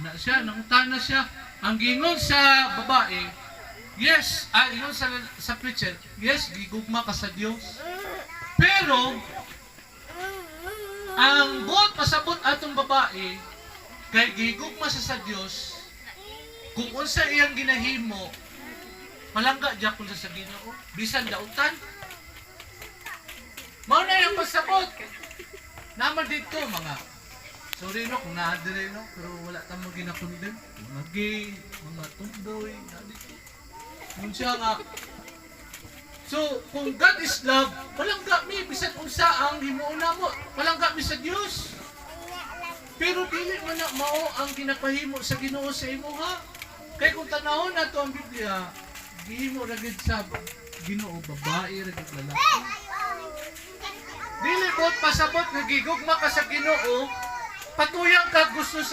Ana siya, nangutana siya. Ang gingon sa babae, yes, ingon sa preacher, yes, gigugma ka sa Dios. Pero ang buot pasabot atong babae kay gigugma sa Dios, kung unsa iyang ginahimo, malangga gyapon sa Ginoo, bisan dautan. Mao na yung pasabot. Naman dito mga sorry no kung naadire no, pero wala tamo ginakondem. Mga gay, mga tomboy, na dito. Kung siya nga. So, kung God is love, palangga mi bisan unsa ang himuon namo, palangga mi sa Dios. Pero dili man na mao ang ginapahimo sa Ginoo sa imo ha. Kay kung tanawon nato ang Biblia, gihimo ra gid sa Ginoo babae ra gid lalaki. Dili bot pasabot nga gigugma ka sa Ginoo, patuyang ka gusto sa